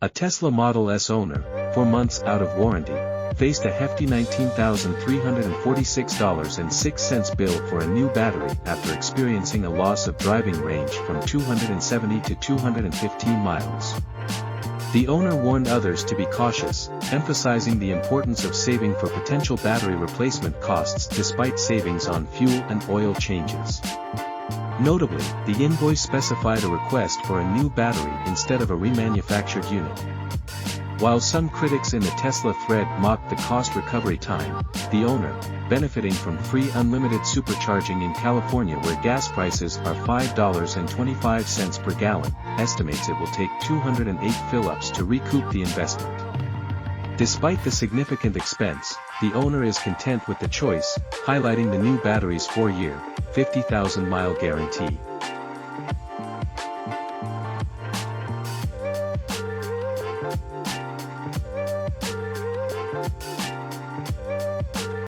A Tesla Model S owner, 4 months out of warranty, faced a hefty $19,346.06 bill for a new battery after experiencing a loss of driving range from 270 to 215 miles. The owner warned others to be cautious, emphasizing the importance of saving for potential battery replacement costs despite savings on fuel and oil changes. Notably, the invoice specified a request for a new battery instead of a remanufactured unit. While some critics in the Tesla thread mocked the cost recovery time, the owner, benefiting from free unlimited supercharging in California where gas prices are $5.25 per gallon, estimates it will take 208 fill-ups to recoup the investment. Despite the significant expense, the owner is content with the choice, highlighting the new battery's 4-year, 50,000-mile guarantee.